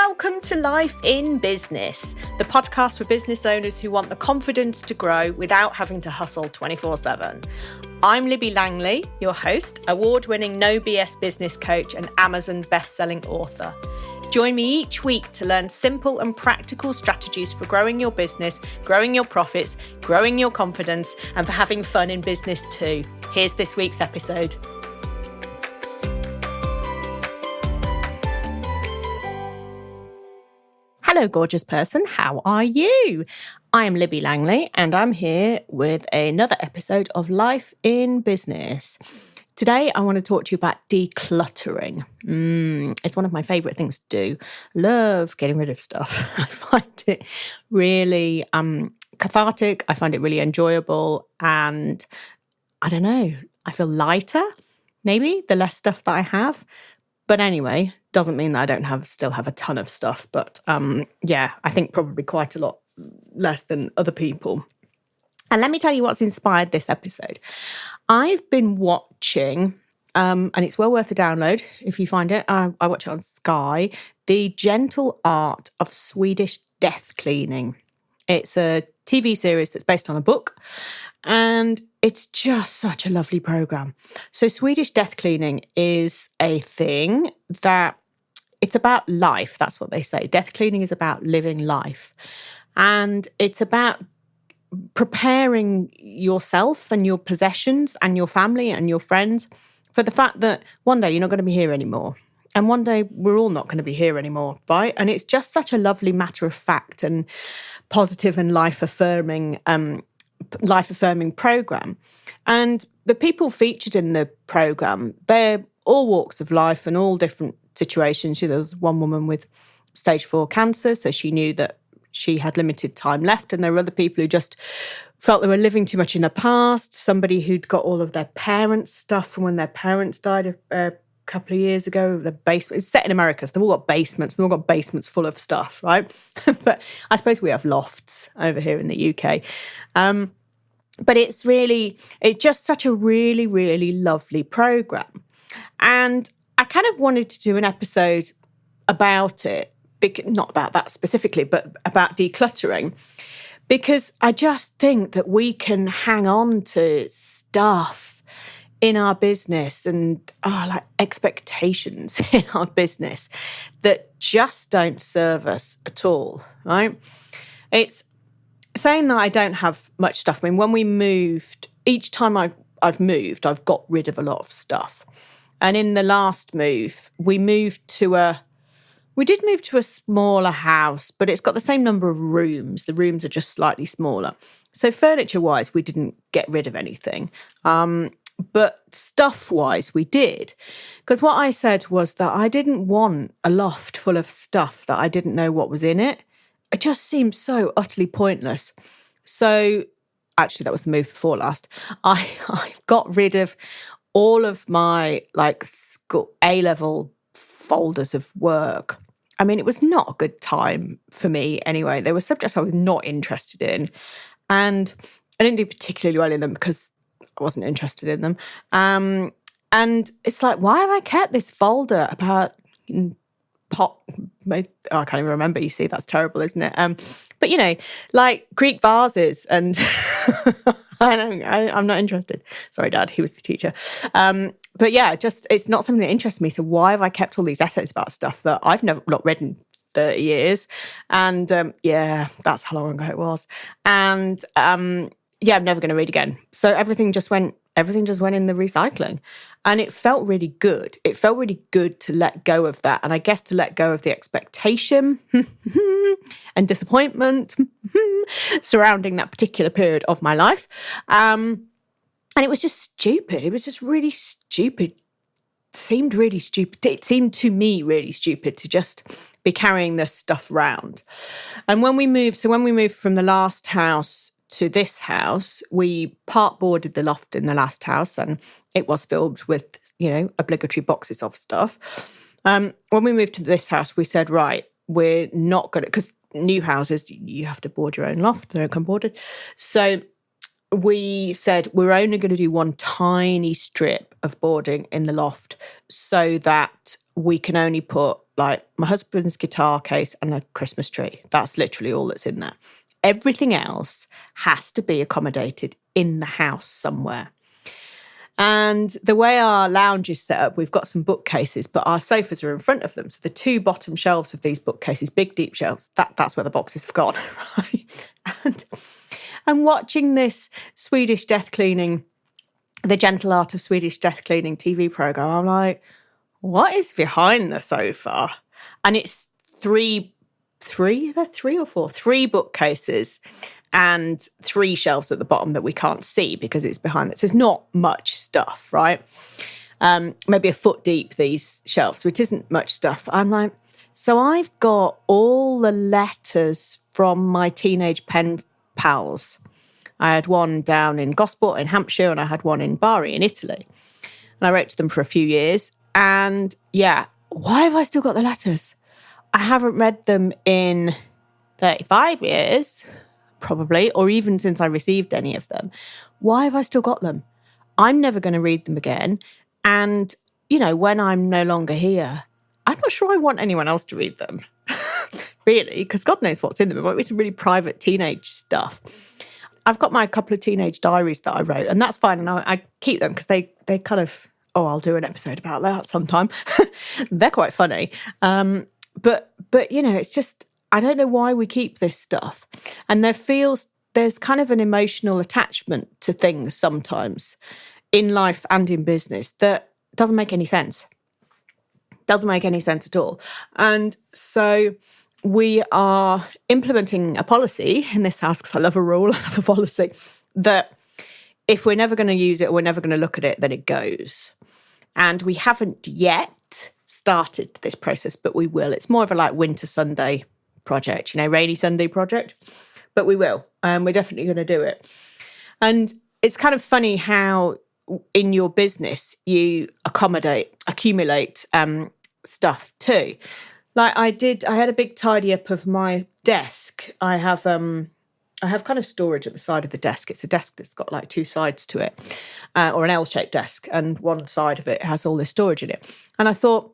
Welcome to Life in Business, the podcast for business owners who want the confidence to grow without having to hustle 24/7. I'm Libby Langley, your host, award-winning no BS business coach and Amazon best-selling author. Join me each week to learn simple and practical strategies for growing your business, growing your profits, growing your confidence, and for having fun in business too. Here's this week's episode. Hello, gorgeous person. How are you? I am Libby Langley, and I'm here with another episode of Life in Business. Today, I want to talk to you about decluttering. It's one of my favourite things to do. Love getting rid of stuff. I find it really cathartic. I find it really enjoyable. And I don't know, I feel lighter, maybe, the less stuff that I have. But anyway, doesn't mean that I don't still have a ton of stuff. But I think probably quite a lot less than other people. And let me tell you what's inspired this episode. I've been watching, and it's well worth a download if you find it. I watch it on Sky, The Gentle Art of Swedish Death Cleaning. It's a TV series that's based on a book, and it's just such a lovely program. So Swedish Death Cleaning is a thing that it's about life. That's what they say. Death cleaning is about living life. And it's about preparing yourself and your possessions and your family and your friends for the fact that one day you're not going to be here anymore. And one day we're all not going to be here anymore, right? And it's just such a lovely matter of fact and positive and life-affirming program. And the people featured in the program, they're all walks of life and all different situations. There was one woman with stage 4 cancer, so she knew that she had limited time left, and there were other people who just felt they were living too much in the past. Somebody who'd got all of their parents' stuff from when their parents died a couple of years ago. The basement, it's set in America, so they've all got basements. They've all got basements full of stuff, right? But I suppose we have lofts over here in the UK. But it's just such a really, really lovely program. And I kind of wanted to do an episode about it, not about that specifically, but about decluttering, because I just think that we can hang on to stuff in our business and like expectations in our business that just don't serve us at all, right? It's saying that I don't have much stuff. I mean, when we moved, each time I've moved, I've got rid of a lot of stuff. And in the last move, we did move to a smaller house, but it's got the same number of rooms. The rooms are just slightly smaller. So furniture-wise, we didn't get rid of anything. But stuff-wise, we did. Because what I said was that I didn't want a loft full of stuff that I didn't know what was in it. It just seemed so utterly pointless. So actually, that was the move before last. I got rid of all of my school A-level folders of work. I mean, it was not a good time for me anyway. There were subjects I was not interested in, and I didn't do particularly well in them because I wasn't interested in them. And it's like, why have I kept this folder about I can't even remember. You see, that's terrible, isn't it? But like Greek vases, and I'm not interested. Sorry, Dad, he was the teacher. But yeah, it's not something that interests me. So why have I kept all these essays about stuff that I've not read in 30 years? And that's how long ago it was. And I'm never going to read again. So everything just went in the recycling. And it felt really good. It felt really good to let go of that. And I guess to let go of the expectation and disappointment surrounding that particular period of my life. And it was just stupid. It was just really stupid. It seemed really stupid. It seemed to me really stupid to just be carrying this stuff around. And when we moved from the last house to this house, we part-boarded the loft in the last house, and it was filled with, obligatory boxes of stuff. When we moved to this house, we said, right, we're not going to, because new houses, you have to board your own loft, they don't come boarded. So we said we're only going to do one tiny strip of boarding in the loft so that we can only put like my husband's guitar case and a Christmas tree. That's literally all that's in there. Everything else has to be accommodated in the house somewhere. And the way our lounge is set up, we've got some bookcases, but our sofas are in front of them. So the two bottom shelves of these bookcases, big, deep shelves, that's where the boxes have gone, right? And I'm watching this Swedish Death Cleaning, the Gentle Art of Swedish Death Cleaning TV program. I'm like, what is behind the sofa? And it's three bookcases and 3 shelves at the bottom that we can't see because it's behind it. So it's not much stuff, right? Maybe a foot deep, these shelves. So it isn't much stuff. I'm like, so I've got all the letters from my teenage pen pals. I had one down in Gosport in Hampshire and I had one in Bari in Italy. And I wrote to them for a few years. And yeah, why have I still got the letters? I haven't read them in 35 years, probably, or even since I received any of them. Why have I still got them? I'm never going to read them again. And, you know, when I'm no longer here, I'm not sure I want anyone else to read them, really, because God knows what's in them. It might be some really private teenage stuff. I've got my couple of teenage diaries that I wrote, and that's fine. And I keep them because they kind of, I'll do an episode about that sometime. They're quite funny. But you know, it's just, I don't know why we keep this stuff. And there's kind of an emotional attachment to things sometimes in life and in business that doesn't make any sense. Doesn't make any sense at all. And so we are implementing a policy in this house, because I love a rule, I love a policy, that if we're never going to use it or we're never going to look at it, then it goes. And we haven't yet started this process, but we will. It's more of a like winter Sunday project, you know, rainy Sunday project, but we will. We're definitely going to do it. And it's kind of funny how in your business you accumulate stuff too. Like I had a big tidy up of my desk. I have kind of storage at the side of the desk. It's a desk that's got like 2 sides to it, or an L-shaped desk, and one side of it has all this storage in it. And I thought,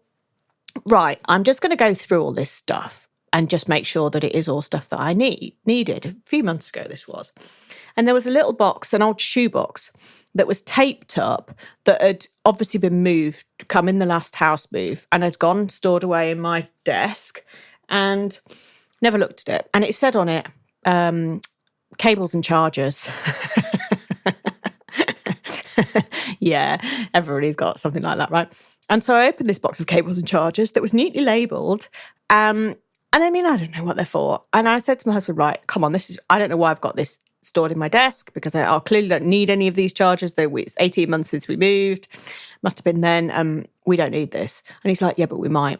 right, I'm just going to go through all this stuff and just make sure that it is all stuff that I needed. A few months ago this was. And there was a little box, an old shoe box, that was taped up that had obviously been moved, come in the last house move, and had gone stored away in my desk and never looked at it. And it said on it, cables and chargers. Yeah, everybody's got something like that, right? And so I opened this box of cables and chargers that was neatly labelled. And I mean, I don't know what they're for. And I said to my husband, right, come on, I don't know why I've got this stored in my desk, because I clearly don't need any of these chargers. It's 18 months since we moved. Must have been then. We don't need this. And he's like, yeah, but we might.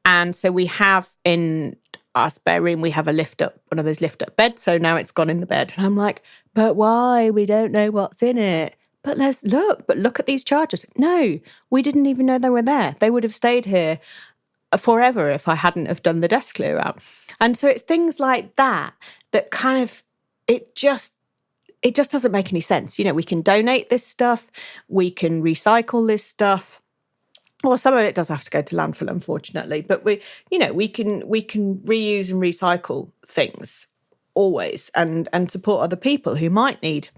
And so we have in our spare room, we have one of those lift up beds. So now it's gone in the bed. And I'm like, but why? We don't know what's in it. But look at these chargers. No, we didn't even know they were there. They would have stayed here forever if I hadn't have done the desk clear out. And so it's things like that kind of, it just doesn't make any sense. You know, we can donate this stuff, we can recycle this stuff. Well, some of it does have to go to landfill, unfortunately, but we can reuse and recycle things always, and support other people who might need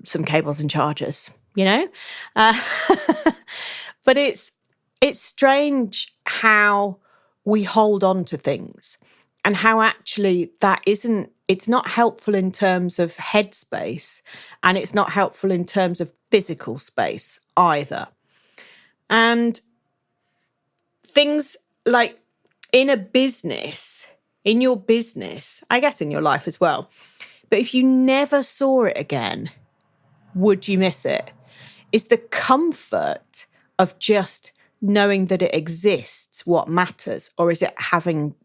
some cables and chargers, you know. But it's strange how we hold on to things, and how actually it's not helpful in terms of headspace, and it's not helpful in terms of physical space either. And things like in your business, I guess in your life as well, but if you never saw it again, would you miss it? Is the comfort of just knowing that it exists what matters, or is it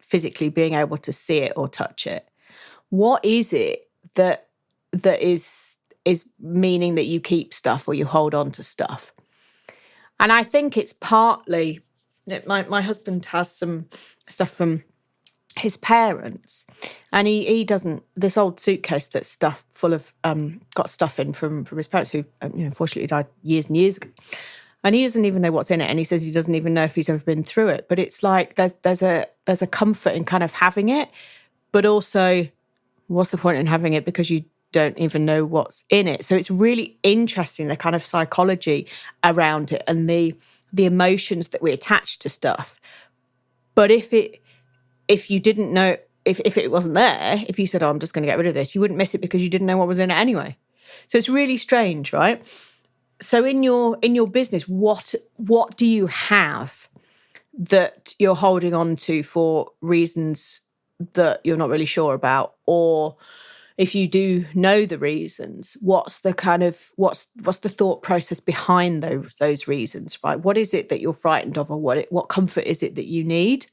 physically being able to see it or touch it? What is it that is meaning that you keep stuff or you hold on to stuff? And I think it's partly, my husband has some stuff from his parents, and he doesn't, this old suitcase that's full of, got stuff in from his parents who, unfortunately died years and years ago. And he doesn't even know what's in it. And he says he doesn't even know if he's ever been through it. But it's like there's a comfort in kind of having it, but also what's the point in having it because you don't even know what's in it. So it's really interesting, the kind of psychology around it and the emotions that we attach to stuff. But if you didn't know, if it wasn't there, if you said, oh, I'm just going to get rid of this, you wouldn't miss it because you didn't know what was in it anyway. So it's really strange, right? So in your business, what do you have that you're holding on to for reasons that you're not really sure about? Or if you do know the reasons, what's the thought process behind those reasons, right? What is it that you're frightened of, or what comfort is it that you need?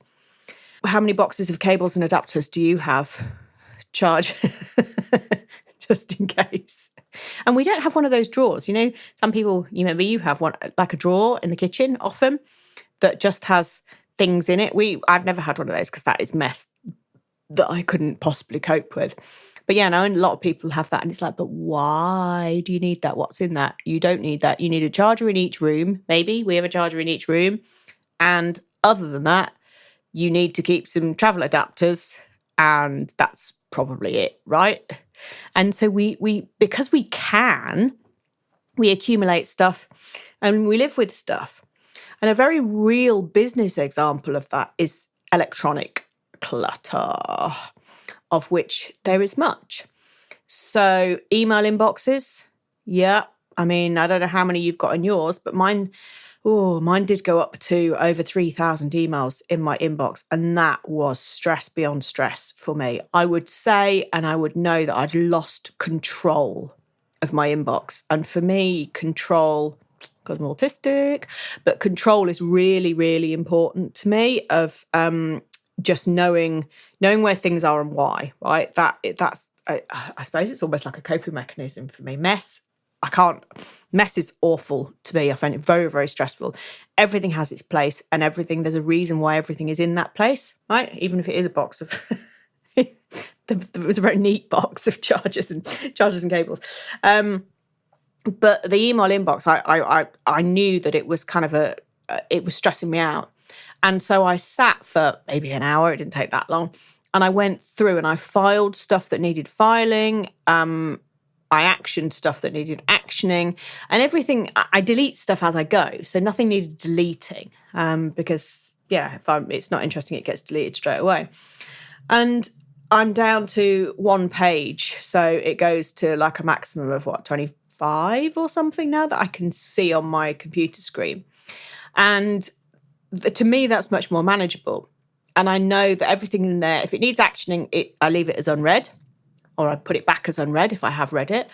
How many boxes of cables and adapters do you have? Charge, just in case. And we don't have one of those drawers. Some people, maybe you have one, like a drawer in the kitchen often that just has things in it. I've never had one of those because that is mess that I couldn't possibly cope with. But yeah, I know a lot of people have that, and it's like, but why do you need that? What's in that? You don't need that. You need a charger in each room. Maybe we have a charger in each room. And other than that, you need to keep some travel adapters, and that's probably it, right? And so we because we accumulate stuff and we live with stuff. And a very real business example of that is electronic clutter, of which there is much. So email inboxes, yeah. I mean, I don't know how many you've got in yours, but mine did go up to over 3,000 emails in my inbox. And that was stress beyond stress for me. I would say, and I would know that I'd lost control of my inbox. And for me, control, because I'm autistic, but control is really, really important to me, of just knowing where things are and why, right? I suppose it's almost like a coping mechanism for me. Mess is awful to me. I find it very, very stressful. Everything has its place, and there's a reason why everything is in that place, right? Even if it is a box of, it was a very neat box of chargers and cables. But the email inbox, I knew that it was kind of it was stressing me out. And so I sat for maybe an hour, it didn't take that long, and I went through and I filed stuff that needed filing, I actioned stuff that needed actioning, and everything. I delete stuff as I go, so nothing needed deleting, because if it's not interesting, it gets deleted straight away. And I'm down to one page, so it goes to like a maximum of 25 or something now that I can see on my computer screen, and to me that's much more manageable. And I know that everything in there, if it needs actioning, I leave it as unread, or I put it back as unread if I have read it.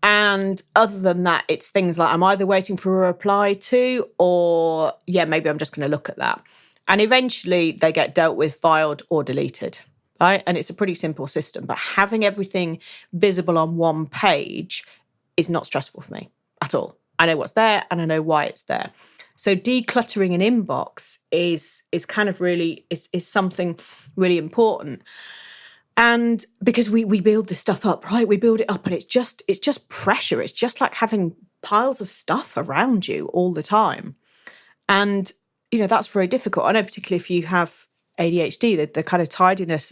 And other than that, it's things like I'm either waiting for a reply to, or maybe I'm just going to look at that. And eventually they get dealt with, filed, or deleted, right? And it's a pretty simple system. But having everything visible on one page is not stressful for me at all. I know what's there and I know why it's there. So decluttering an inbox is kind of really is something really important. And because we build this stuff up, right? We build it up and it's just pressure. It's just like having piles of stuff around you all the time. And, that's very difficult. I know particularly if you have ADHD, the kind of tidiness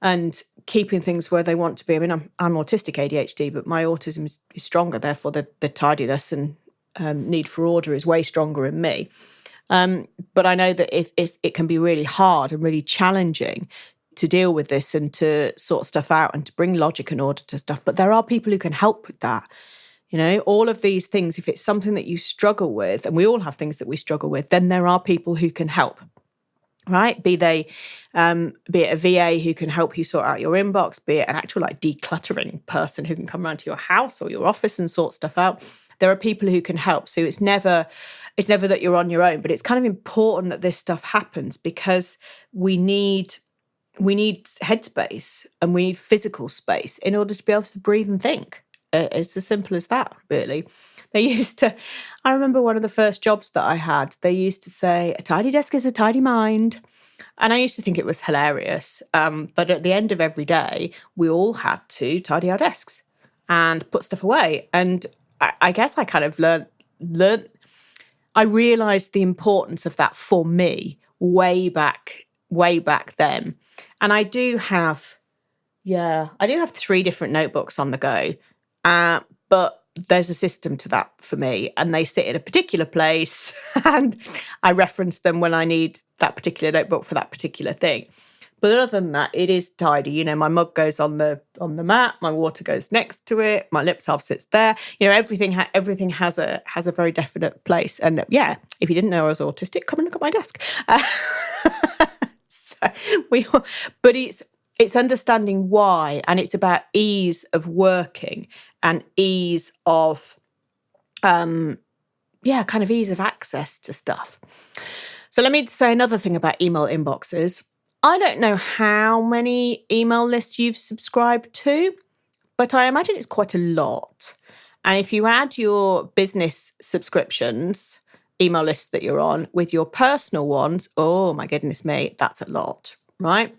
and keeping things where they want to be. I mean, I'm autistic ADHD, but my autism is stronger. Therefore, the tidiness and need for order is way stronger in me. But I know that if it can be really hard and really challenging to deal with this and to sort stuff out and to bring logic and order to stuff. But there are people who can help with that. All of these things, if it's something that you struggle with, and we all have things that we struggle with, then there are people who can help, right? Be it a VA who can help you sort out your inbox, be it an actual decluttering person who can come around to your house or your office and sort stuff out. There are people who can help. So it's never that you're on your own, but it's kind of important that this stuff happens because we need headspace and we need physical space in order to be able to breathe and think. It's as simple as that, really. I remember one of the first jobs that I had, they used to say, a tidy desk is a tidy mind. And I used to think it was hilarious. But at the end of every day, we all had to tidy our desks and put stuff away. And I guess I kind of learned I realised the importance of that for me way back then. And I do have 3 different notebooks on the go, but there's a system to that for me, and they sit in a particular place, and I reference them when I need that particular notebook for that particular thing. But other than that, it is tidy. You know, my mug goes on the mat, my water goes next to it, my lip salve sits there. You know, everything has a very definite place. And yeah, if you didn't know I was autistic, come and look at my desk. But it's understanding why, and it's about ease of working and ease of, kind of ease of access to stuff. So let me say another thing about email inboxes. I don't know how many email lists you've subscribed to, but I imagine it's quite a lot. And if you add your business subscriptions, email lists that you're on, with your personal ones, oh my goodness me, that's a lot, right?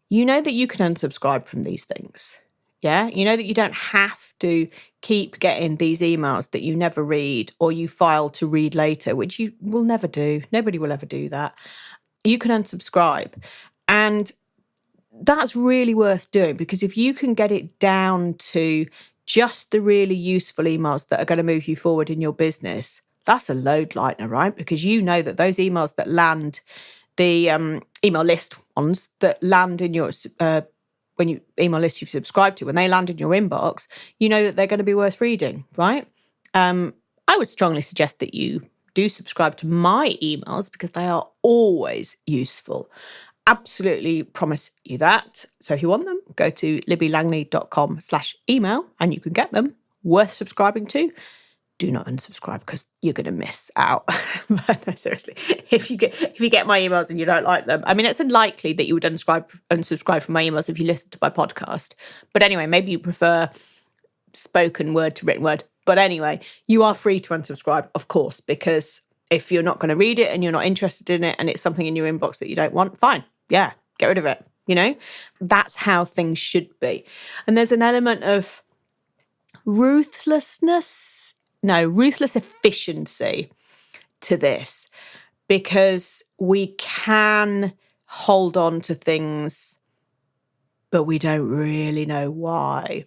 You know that you can unsubscribe from these things. Yeah, you know that you don't have to keep getting these emails that you never read or you file to read later, which you will never do. Nobody will ever do that. You can unsubscribe. And that's really worth doing, because if you can get it down to just the really useful emails that are going to move you forward in your business, that's a load lightener, right? Because you know that those emails that land, the email list ones that land in your when you email list you've subscribed to, when they land in your inbox, you know that they're going to be worth reading, right? I would strongly suggest that you do subscribe to my emails, because they are always useful. Absolutely promise you that. So if you want them, go to libbylangley.com/email and you can get them. Worth subscribing to. Do not unsubscribe, because you're going to miss out. But no, seriously, if you get my emails and you don't like them, I mean, it's unlikely that you would unsubscribe from my emails if you listen to my podcast. But anyway, maybe you prefer spoken word to written word. But anyway, you are free to unsubscribe, of course, because if you're not going to read it and you're not interested in it and it's something in your inbox that you don't want, fine. Yeah, get rid of it. You know, that's how things should be. And there's an element of ruthless efficiency to this, because we can hold on to things, but we don't really know why.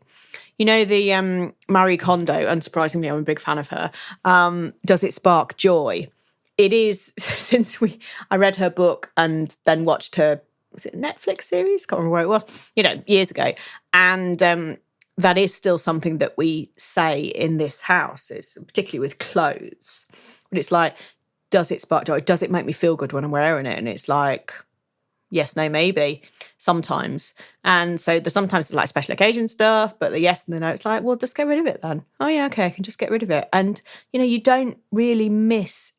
You know, the Marie Kondo, unsurprisingly, I'm a big fan of her, Does It Spark Joy? It is, I read her book and then watched her, was it a Netflix series? Can't remember where it was, years ago. And that is still something that we say in this house, is particularly with clothes. But it's like, does it spark joy? Does it make me feel good when I'm wearing it? And it's like, yes, no, maybe, sometimes. And so sometimes it's like special occasion stuff, but the yes and the no, it's like, well, just get rid of it then. Oh yeah, okay, I can just get rid of it. And, you don't really miss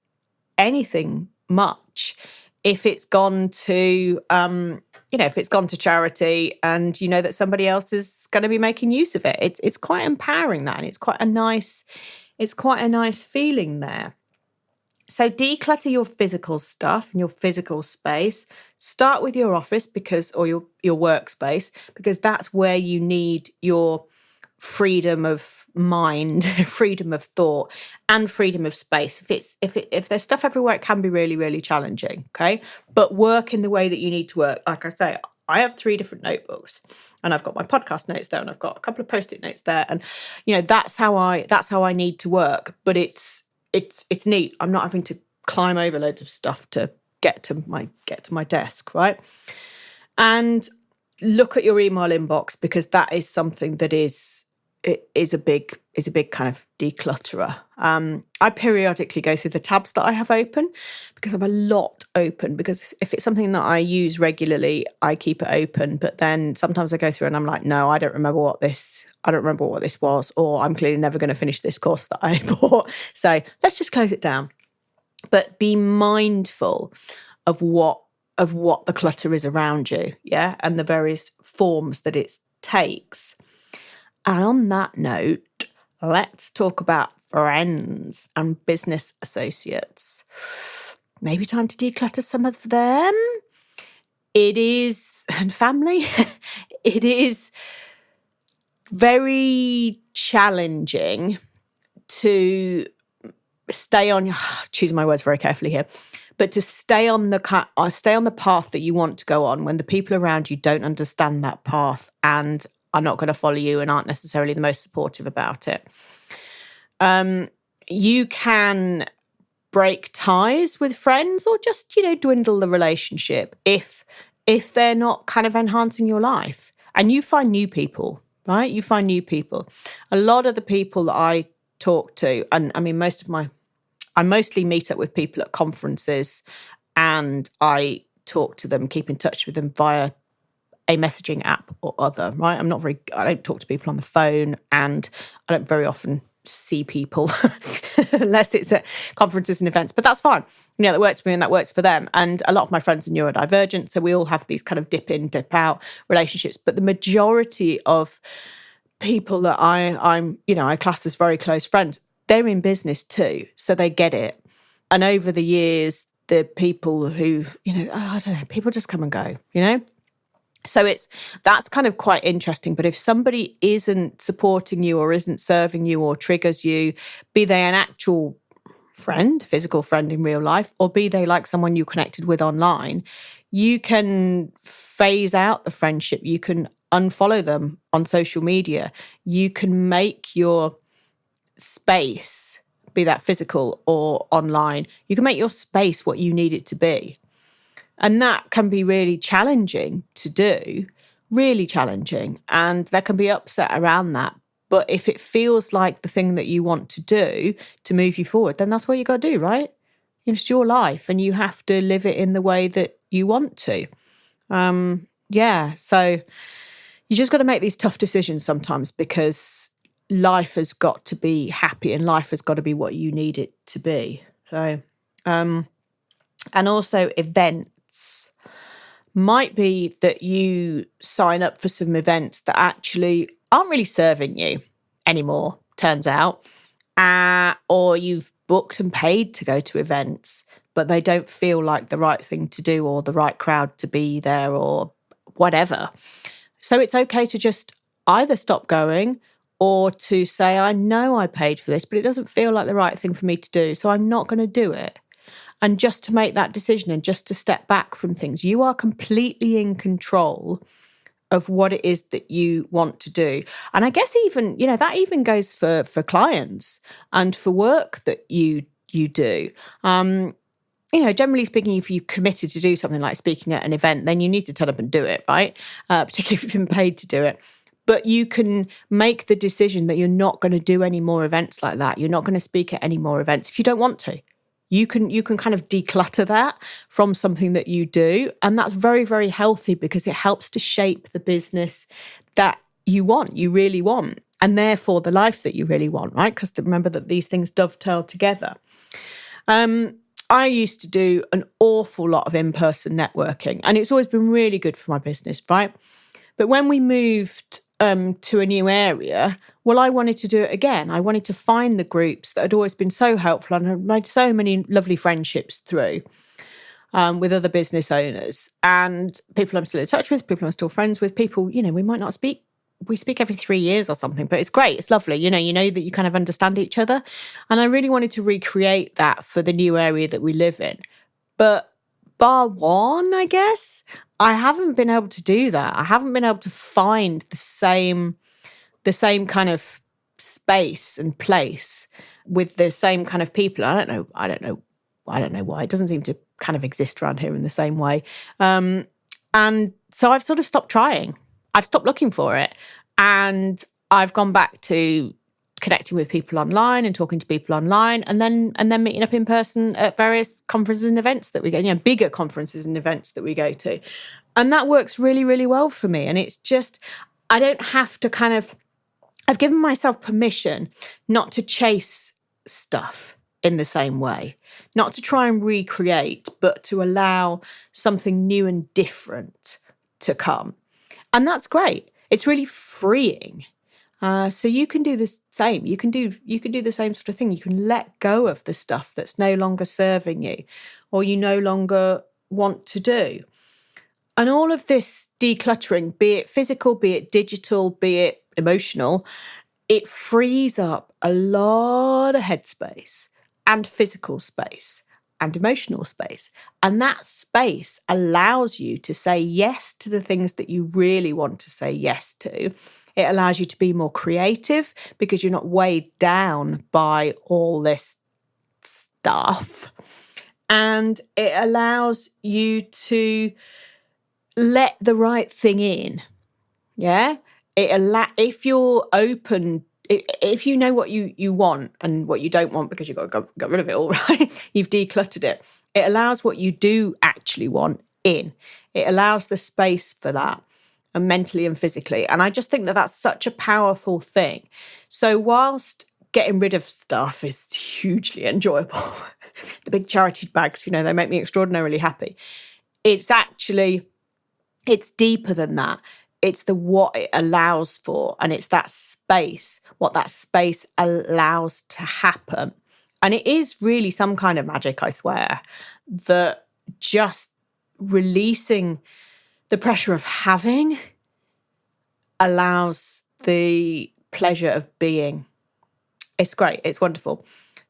anything much if it's gone to, if it's gone to charity and you know that somebody else is going to be making use of it. It's quite empowering, that, and it's quite a nice feeling there. So declutter your physical stuff and your physical space. Start with your office or your workspace, because that's where you need your freedom of mind, freedom of thought, and freedom of space. If there's stuff everywhere, it can be really, really challenging. Okay, but work in the way that you need to work. Like I say, I have 3 different notebooks, and I've got my podcast notes there, and I've got a couple of Post-it notes there, and that's how I need to work. But it's neat. I'm not having to climb over loads of stuff to get to my desk, right? And look at your email inbox, because that is something that is a big kind of declutterer. I periodically go through the tabs that I have open, because I have a lot open, because if it's something that I use regularly, I keep it open. But then sometimes I go through and I'm like, no, I don't remember what this was, or I'm clearly never going to finish this course that I bought. So let's just close it down. But be mindful of what the clutter is around you, yeah, and the various forms that it takes. And on that note, let's talk about friends and business associates. Maybe time to declutter some of them. It is, and family, it is very challenging to stay on, choose my words very carefully here, but to stay on the path that you want to go on when the people around you don't understand that path and are not going to follow you and aren't necessarily the most supportive about it. You can break ties with friends or just, dwindle the relationship if they're not kind of enhancing your life. And you find new people, right? You find new people. A lot of the people that I talk to, and I mean, I mostly meet up with people at conferences and I talk to them, keep in touch with them via a messaging app or other, right? I don't talk to people on the phone and I don't very often see people unless it's at conferences and events, but that's fine. That works for me and that works for them. And a lot of my friends are neurodivergent, so we all have these kind of dip in, dip out relationships. But the majority of people that I class as very close friends, they're in business too, so they get it. And over the years, the people who, I don't know, people just come and go, So that's kind of quite interesting. But if somebody isn't supporting you or isn't serving you or triggers you, be they an actual friend, physical friend in real life, or be they like someone you connected with online, you can phase out the friendship. You can unfollow them on social media. You can make your space, be that physical or online, you can make your space what you need it to be. And that can be really challenging to do, really challenging. And there can be upset around that. But if it feels like the thing that you want to do to move you forward, then that's what you got to do, right? It's your life and you have to live it in the way that you want to. So you just got to make these tough decisions sometimes because life has got to be happy and life has got to be what you need it to be. So, and also events might be that you sign up for some events that actually aren't really serving you anymore, turns out, or you've booked and paid to go to events, but they don't feel like the right thing to do or the right crowd to be there or whatever. So it's okay to just either stop going or to say, I know I paid for this, but it doesn't feel like the right thing for me to do, so I'm not going to do it. And just to make that decision and just to step back from things. You are completely in control of what it is that you want to do. And I guess even, that even goes for clients and for work that you do. Generally speaking, if you committed to do something like speaking at an event, then you need to turn up and do it, right? Particularly if you've been paid to do it. But you can make the decision that you're not going to do any more events like that. You're not going to speak at any more events if you don't want to. You can kind of declutter that from something that you do. And that's very, very healthy because it helps to shape the business that you really want, and therefore the life that you really want, right? Because remember that these things dovetail together. I used to do an awful lot of in-person networking, and it's always been really good for my business, right? But when we moved to a new area, well, I wanted to do it again. I wanted to find the groups that had always been so helpful and had made so many lovely friendships through with other business owners and people I'm still in touch with, people I'm still friends with, people, we might not speak. We speak every 3 years or something, but it's great. It's lovely. You know that you kind of understand each other. And I really wanted to recreate that for the new area that we live in. But bar one, I guess, I haven't been able to do that. I haven't been able to find the same kind of space and place with the same kind of people. I don't know why. It doesn't seem to kind of exist around here in the same way. And so I've sort of stopped trying. I've stopped looking for it. And I've gone back to connecting with people online and talking to people online and then meeting up in person at various conferences and events that we go, bigger conferences and events that we go to. And that works really, really well for me. And it's just, I don't have to I've given myself permission not to chase stuff in the same way, not to try and recreate, but to allow something new and different to come. And that's great. It's really freeing. So you can do the same. You can do the same sort of thing. You can let go of the stuff that's no longer serving you or you no longer want to do. And all of this decluttering, be it physical, be it digital, be it emotional, it frees up a lot of headspace and physical space and emotional space. And that space allows you to say yes to the things that you really want to say yes to. It allows you to be more creative because you're not weighed down by all this stuff. And it allows you to let the right thing in. Yeah? If you're open, if you know what you want and what you don't want because you've got to get rid of it all, right? You've decluttered it. It allows what you do actually want in. It allows the space for that, and mentally and physically. And I just think that that's such a powerful thing. So whilst getting rid of stuff is hugely enjoyable, the big charity bags, they make me extraordinarily happy. It's deeper than that. It's what it allows for, and it's that space, what that space allows to happen. And it is really some kind of magic, I swear, that just releasing the pressure of having allows the pleasure of being. It's great. It's wonderful.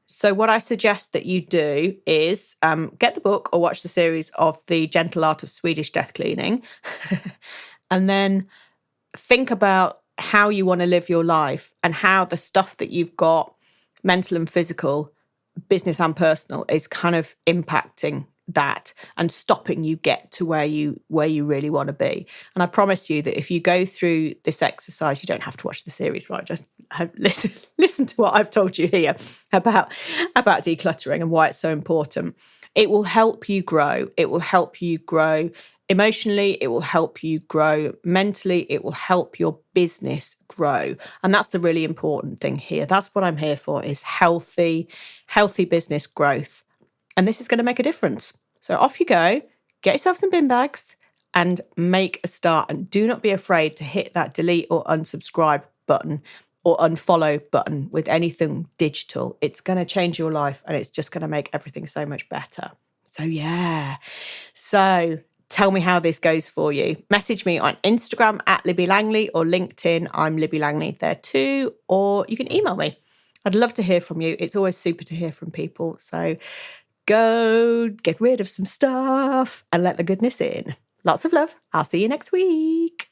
So what I suggest that you do is get the book or watch the series of The Gentle Art of Swedish Death Cleaning and then think about how you want to live your life and how the stuff that you've got, mental and physical, business and personal, is kind of impacting that and stopping you get to where you really want to be. And I promise you that if you go through this exercise, you don't have to watch the series, right? Just listen to what I've told you here about decluttering and why it's so important. It will help you grow. It will help you grow emotionally. It will help you grow mentally. It will help your business grow. And that's the really important thing here. That's what I'm here for, is healthy business growth. And this is going to make a difference. So off you go, get yourself some bin bags and make a start. And do not be afraid to hit that delete or unsubscribe button or unfollow button with anything digital. It's going to change your life and it's just going to make everything so much better. So yeah. So tell me how this goes for you. Message me on Instagram at Libby Langley or LinkedIn. I'm Libby Langley there too. Or you can email me. I'd love to hear from you. It's always super to hear from people. So go get rid of some stuff and let the goodness in. Lots of love. I'll see you next week.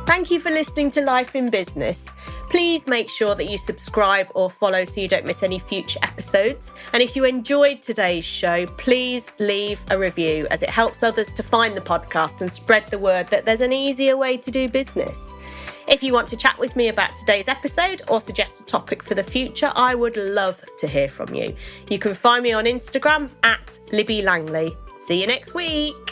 Thank you for listening to Life in Business. Please make sure that you subscribe or follow so you don't miss any future episodes. And if you enjoyed today's show, please leave a review, as it helps others to find the podcast and spread the word that there's an easier way to do business. If you want to chat with me about today's episode or suggest a topic for the future, I would love to hear from you. You can find me on Instagram at Libby Langley. See you next week.